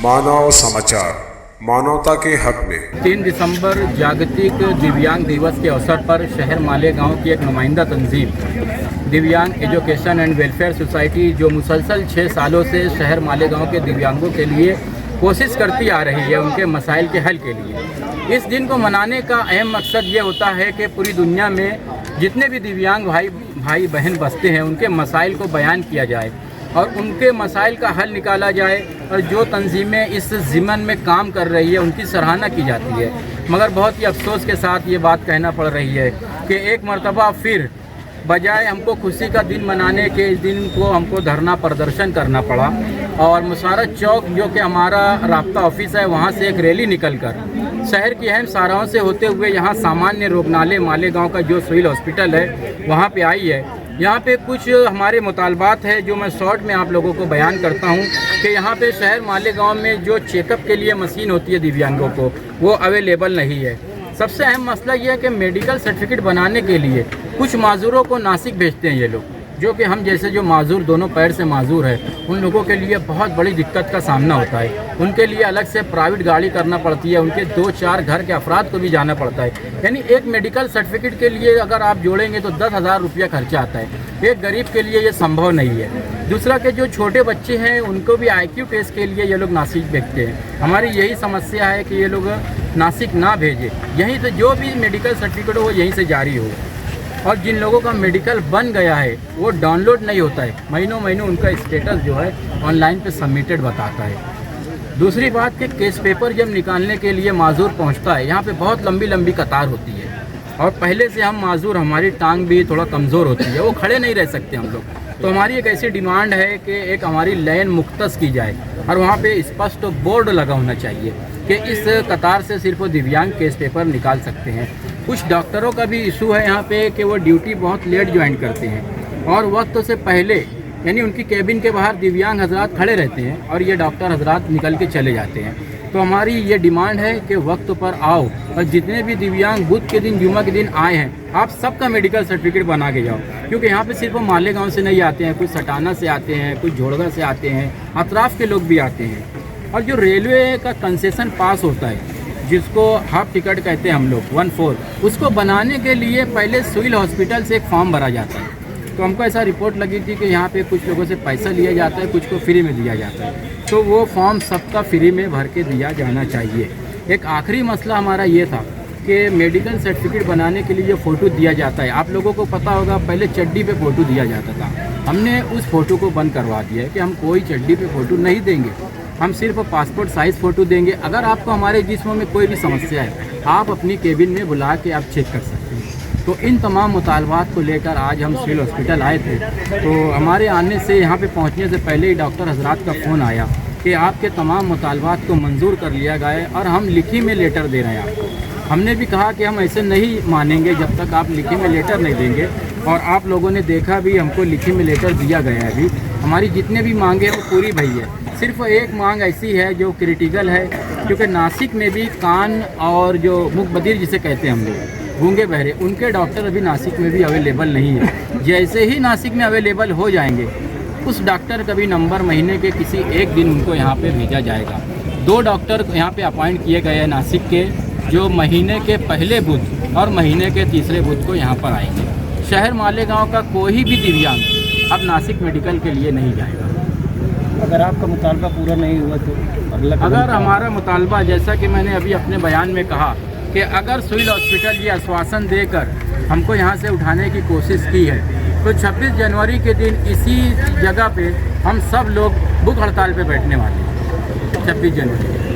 मानव समाचार, मानवता के हक में 3 दिसंबर जागतिक दिव्यांग दिवस के अवसर पर शहर मालेगांव की एक नुमाइंदा तंजीम दिव्यांग एजुकेशन एंड वेलफेयर सोसाइटी, जो मुसलसल 6 सालों से शहर मालेगांव के दिव्यांगों के लिए कोशिश करती आ रही है उनके मसाइल के हल के लिए। इस दिन को मनाने का अहम मकसद ये होता है कि पूरी दुनिया में जितने भी दिव्यांग भाई बहन बसते हैं उनके मसाइल को बयान किया जाए और उनके मसाइल का हल निकाला जाए। और जो तंजीमें इस ज़िम्मन में काम कर रही है उनकी सराहना की जाती है। मगर बहुत ही अफसोस के साथ ये बात कहना पड़ रही है कि एक मरतबा फिर बजाय हमको खुशी का दिन मनाने के इस दिन को हमको धरना प्रदर्शन करना पड़ा और मुशारत चौक, जो कि हमारा राब्ता ऑफिस है, वहाँ से एक रैली निकलकर शहर की अहम शाहराहों से होते हुए यहाँ सामान्य रोगनालय मालेगांव का जो सिविल हॉस्पिटल है वहाँ पे आई है। यहाँ पे कुछ हमारे मुतालबात है जो मैं शॉर्ट में आप लोगों को बयान करता हूँ कि यहाँ पे शहर मालेगांव में जो चेकअप के लिए मशीन होती है दिव्यांगों को, वो अवेलेबल नहीं है। सबसे अहम मसला ये है कि मेडिकल सर्टिफिकेट बनाने के लिए कुछ माजूरों को नासिक भेजते हैं ये लोग, जो कि हम जैसे जो माजूर दोनों पैर से माजूर है उन लोगों के लिए बहुत बड़ी दिक्कत का सामना होता है। उनके लिए अलग से प्राइवेट गाड़ी करना पड़ती है, उनके 2-4 घर के अफराद को भी जाना पड़ता है। यानी एक मेडिकल सर्टिफिकेट के लिए अगर आप जोड़ेंगे तो 10,000 रुपया खर्चा आता है। एक गरीब के लिए ये संभव नहीं है। दूसरा के जो छोटे बच्चे हैं उनको भी IQ टेस्ट के लिए ये लोग नासिक भेजते हैं। हमारी यही समस्या है कि ये लोग नासिक ना भेजें, यहीं से जो भी मेडिकल सर्टिफिकेट हो वो यहीं से जारी हो। और जिन लोगों का मेडिकल बन गया है वो डाउनलोड नहीं होता है, महीनों उनका स्टेटस जो है ऑनलाइन पे सबमिटेड बताता है। दूसरी बात कि केस पेपर जब निकालने के लिए माजूर पहुंचता है, यहाँ पे बहुत लंबी कतार होती है और पहले से हम माजूर, हमारी टांग भी थोड़ा कमज़ोर होती है, वो खड़े नहीं रह सकते हम लोग। तो हमारी एक ऐसी डिमांड है कि एक हमारी लाइन मुख्तस की जाए और वहाँ पे स्पष्ट बोर्ड लगा होना चाहिए कि इस कतार से सिर्फ दिव्यांग केस पेपर निकाल सकते हैं। कुछ डॉक्टरों का भी इशू है यहाँ पे कि वो ड्यूटी बहुत लेट ज्वाइन करते हैं और वक्त से पहले, यानी उनकी केबिन के बाहर दिव्यांग हजरात खड़े रहते हैं और ये डॉक्टर हजरात निकल के चले जाते हैं। तो हमारी ये डिमांड है कि वक्त पर आओ और जितने भी दिव्यांग बुध के दिन, जुमा के दिन आए हैं, आप सबका मेडिकल सर्टिफिकेट बना के जाओ। क्योंकि यहाँ पे सिर्फ मालेगांव से नहीं आते हैं, कुछ सटाना से आते हैं, कुछ झोड़गा से आते हैं, अतराफ़ के लोग भी आते हैं। और जो रेलवे का कंसेशन पास होता है, जिसको हाफ टिकट कहते हैं हम लोग, 1/4, उसको बनाने के लिए पहले सिविल हॉस्पिटल से एक फॉर्म भरा जाता है। तो हमको ऐसा रिपोर्ट लगी थी कि यहाँ पे कुछ लोगों से पैसा लिया जाता है, कुछ को फ्री में दिया जाता है। तो वो फॉर्म सबका फ्री में भर के दिया जाना चाहिए। एक आखिरी मसला हमारा ये था कि मेडिकल सर्टिफिकेट बनाने के लिए जो फ़ोटो दिया जाता है, आप लोगों को पता होगा पहले चड्डी पे फ़ोटो दिया जाता था। हमने उस फ़ोटो को बंद करवा दिया है कि हम कोई चड्डी पे फ़ोटो नहीं देंगे, हम सिर्फ पासपोर्ट साइज़ फ़ोटो देंगे। अगर आपको हमारे जिस्म में कोई भी समस्या है, आप अपनी केबिन में बुला के आप चेक कर सकते हैं। तो इन तमाम मुतालबात को लेकर आज हम सिविल हॉस्पिटल आए थे। तो हमारे आने से, यहाँ पे पहुँचने से पहले ही डॉक्टर हजरात का फ़ोन आया कि आपके तमाम मुतालबात को मंजूर कर लिया गया है और हम लिखी में लेटर दे रहे हैं आपको। हमने भी कहा कि हम ऐसे नहीं मानेंगे जब तक आप लिखी में लेटर नहीं देंगे, और आप लोगों ने देखा भी हमको लिखी में लेटर दिया गया है। अभी हमारी जितने भी मांगे वो पूरी भई है। सिर्फ एक मांग ऐसी है जो क्रिटिकल है, क्योंकि नासिक में भी कान और जो मुख बधिर जिसे कहते हैं हम लोग, गूंगे बहरे, उनके डॉक्टर अभी नासिक में भी अवेलेबल नहीं है। जैसे ही नासिक में अवेलेबल हो जाएंगे, उस डॉक्टर का भी नंबर महीने के किसी एक दिन उनको यहाँ पे भेजा जाएगा। 2 डॉक्टर यहाँ पे अपॉइंट किए गए हैं नासिक के, जो महीने के पहले बुध और महीने के तीसरे बुध को यहाँ पर आएंगे। शहर मालेगांव का कोई भी दिव्यांग अब नासिक मेडिकल के लिए नहीं जाएगा। अगर आपका मुतालबा पूरा नहीं हुआ तो अगर हमारा मुतालबा, जैसा कि मैंने अभी अपने बयान में कहा कि अगर सिविल हॉस्पिटल ये आश्वासन देकर हमको यहाँ से उठाने की कोशिश की है, तो 26 जनवरी के दिन इसी जगह पे हम सब लोग भूख हड़ताल पे बैठने वाले हैं। 26 जनवरी